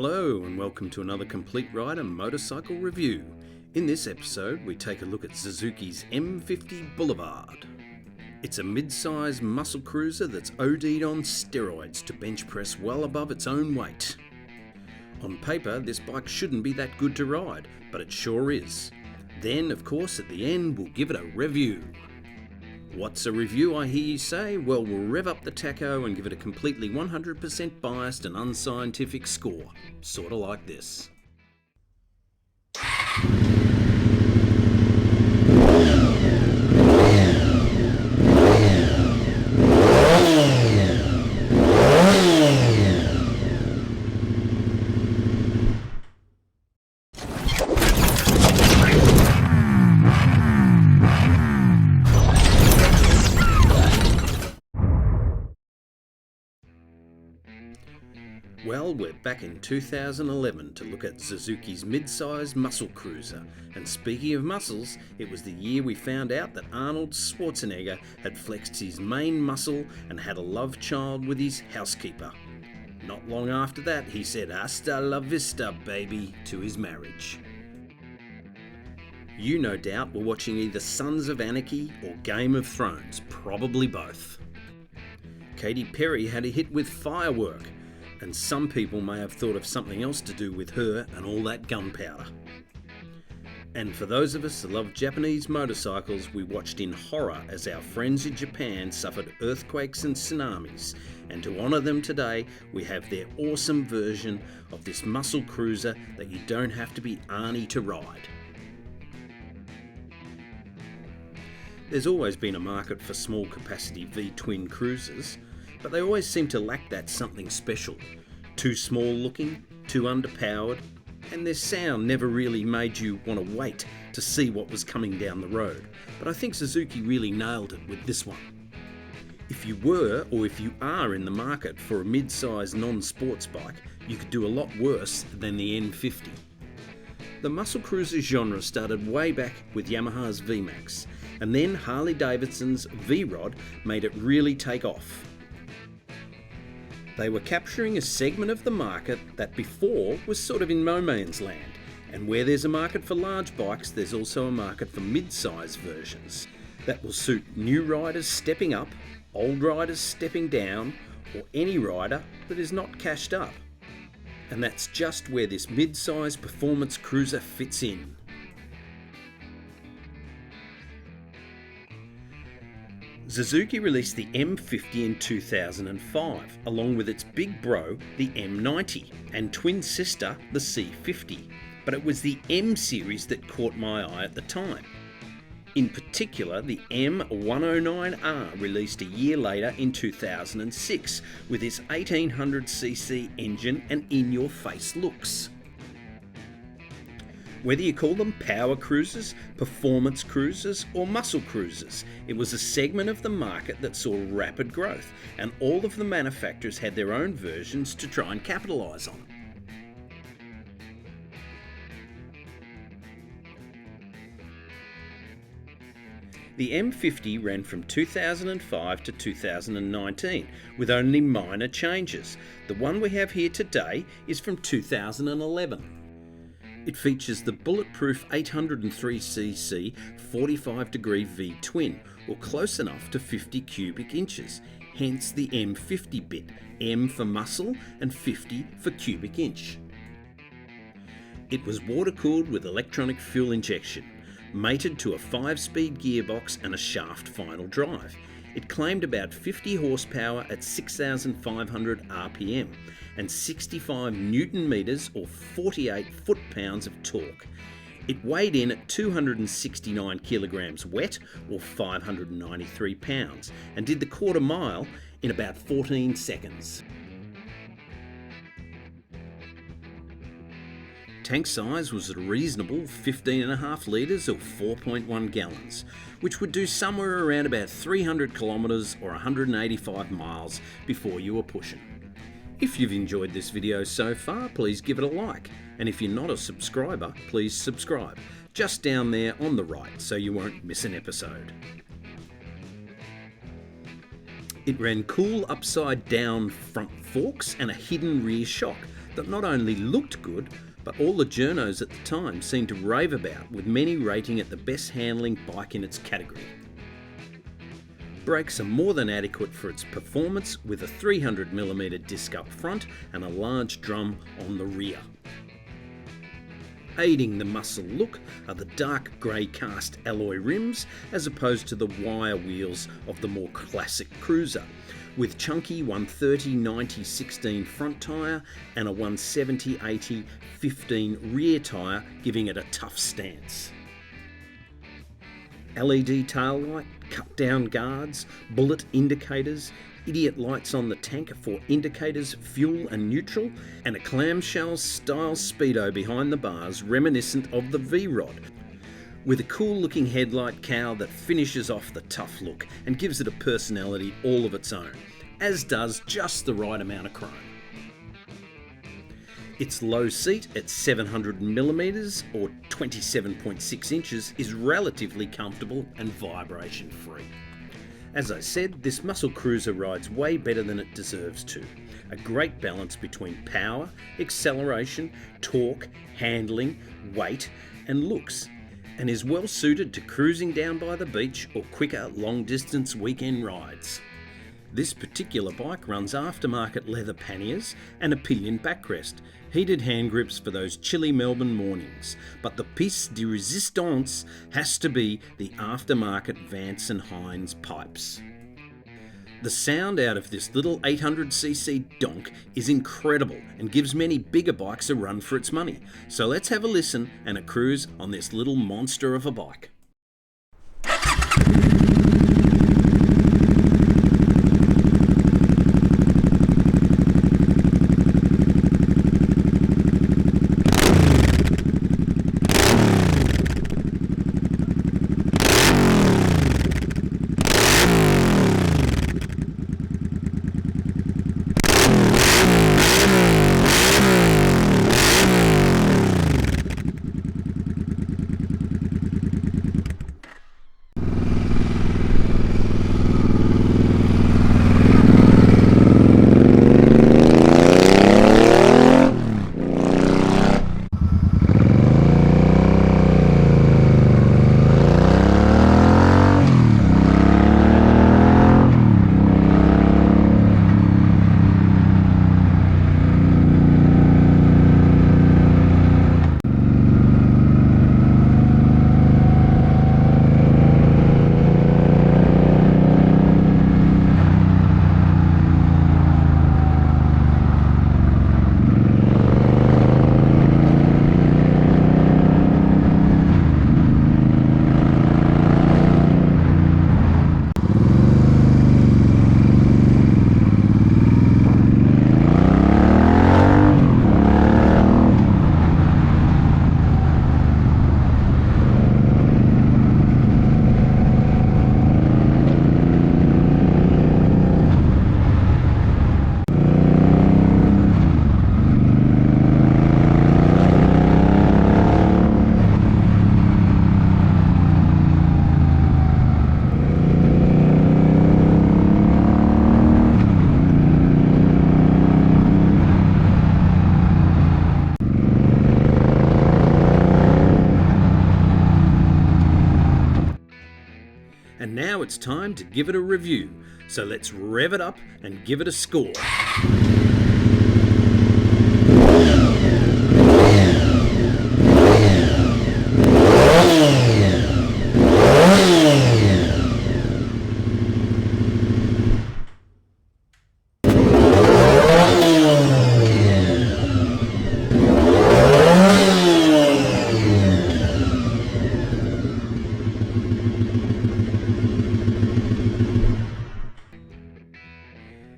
Hello and welcome to another Complete Rider motorcycle review. In this episode we take a look at Suzuki's M50 Boulevard. It's a mid-size muscle cruiser that's OD'd on steroids to bench press well above its own weight. On paper this bike shouldn't be that good to ride, but it sure is. Then of course at the end we'll give it a review. What's a review, I hear you say? Well, we'll rev up the tacho and give it a completely 100% biased and unscientific score. Sorta like this. Well, we're back in 2011 to look at Suzuki's mid-size muscle cruiser, and speaking of muscles, it was the year we found out that Arnold Schwarzenegger had flexed his main muscle and had a love child with his housekeeper. Not long after that, he said "Hasta la vista, baby" to his marriage. You no doubt were watching either Sons of Anarchy or Game of Thrones, probably both. Katy Perry had a hit with Firework, and some people may have thought of something else to do with her and all that gunpowder. And for those of us that love Japanese motorcycles, we watched in horror as our friends in Japan suffered earthquakes and tsunamis, and to honour them today, we have their awesome version of this muscle cruiser that you don't have to be Arnie to ride. There's always been a market for small capacity V-twin cruisers, but they always seem to lack that something special. Too small looking, too underpowered, and their sound never really made you want to wait to see what was coming down the road. But I think Suzuki really nailed it with this one. If you were, or if you are in the market for a mid-size non-sports bike, you could do a lot worse than the M50. The muscle cruiser genre started way back with Yamaha's VMAX, and then Harley-Davidson's V-Rod made it really take off. They were capturing a segment of the market that before was sort of in no man's land, and where there's a market for large bikes, there's also a market for mid-size versions that will suit new riders stepping up, old riders stepping down, or any rider that is not cashed up. And that's just where this mid-size performance cruiser fits in. Suzuki released the M50 in 2005, along with its big bro, the M90, and twin sister, the C50. But it was the M series that caught my eye at the time. In particular, the M109R, released a year later in 2006, with its 1800cc engine and in-your-face looks. Whether you call them power cruisers, performance cruisers, or muscle cruisers, it was a segment of the market that saw rapid growth, and all of the manufacturers had their own versions to try and capitalise on. The M50 ran from 2005 to 2019, with only minor changes. The one we have here today is from 2011. It features the bulletproof 803cc 45-degree V-twin, or close enough to 50 cubic inches, hence the M50 bit, M for muscle and 50 for cubic inch. It was water-cooled with electronic fuel injection, mated to a 5-speed gearbox and a shaft final drive. It claimed about 50 horsepower at 6,500 RPM and 65 Newton meters or 48 foot-pounds of torque. It weighed in at 269 kilograms wet or 593 pounds and did the quarter mile in about 14 seconds. Tank size was a reasonable 15.5 litres or 4.1 gallons, which would do somewhere around about 300 kilometres or 185 miles before you were pushing. If you've enjoyed this video so far, please give it a like, and if you're not a subscriber, please subscribe, just down there on the right so you won't miss an episode. It ran cool upside down front forks and a hidden rear shock that not only looked good, but all the journos at the time seemed to rave about, with many rating it the best handling bike in its category. Brakes are more than adequate for its performance, with a 300mm disc up front and a large drum on the rear. Aiding the muscle look are the dark grey cast alloy rims as opposed to the wire wheels of the more classic cruiser, with chunky 130/90/16 front tyre and a 170/80/15 rear tyre giving it a tough stance. LED taillight, cut down guards, bullet indicators, idiot lights on the tank for indicators, fuel and neutral, and a clamshell style speedo behind the bars reminiscent of the V-Rod, with a cool looking headlight cowl that finishes off the tough look and gives it a personality all of its own, as does just the right amount of chrome. Its low seat at 700mm or 27.6 inches is relatively comfortable and vibration free. As I said, this muscle cruiser rides way better than it deserves to. A great balance between power, acceleration, torque, handling, weight and looks, and is well suited to cruising down by the beach or quicker long distance weekend rides. This particular bike runs aftermarket leather panniers and a pillion backrest, heated hand grips for those chilly Melbourne mornings, but the piece de resistance has to be the aftermarket Vance & Hines pipes. The sound out of this little 800cc donk is incredible and gives many bigger bikes a run for its money, so let's have a listen and a cruise on this little monster of a bike. And now it's time to give it a review, so let's rev it up and give it a score.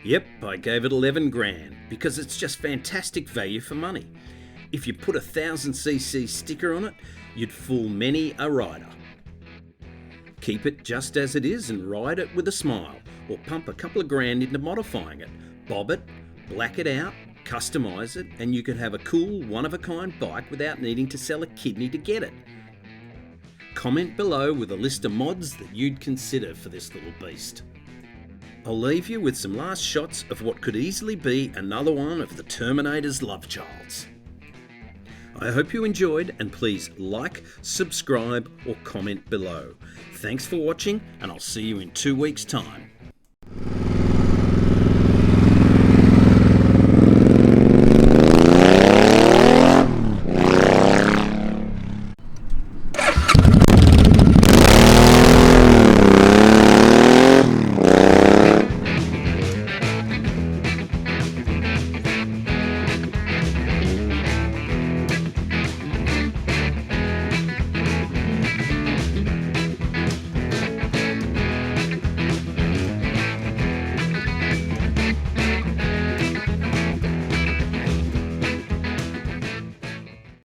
Yep, I gave it 11 grand because it's just fantastic value for money. If you put a 1000cc sticker on it, you'd fool many a rider. Keep it just as it is and ride it with a smile, or pump a couple of grand into modifying it. Bob it, black it out, customise it, and you could have a cool, one-of-a-kind bike without needing to sell a kidney to get it. Comment below with a list of mods that you'd consider for this little beast. I'll leave you with some last shots of what could easily be another one of the Terminator's love childs. I hope you enjoyed, and please like, subscribe or comment below. Thanks for watching, and I'll see you in 2 weeks' time.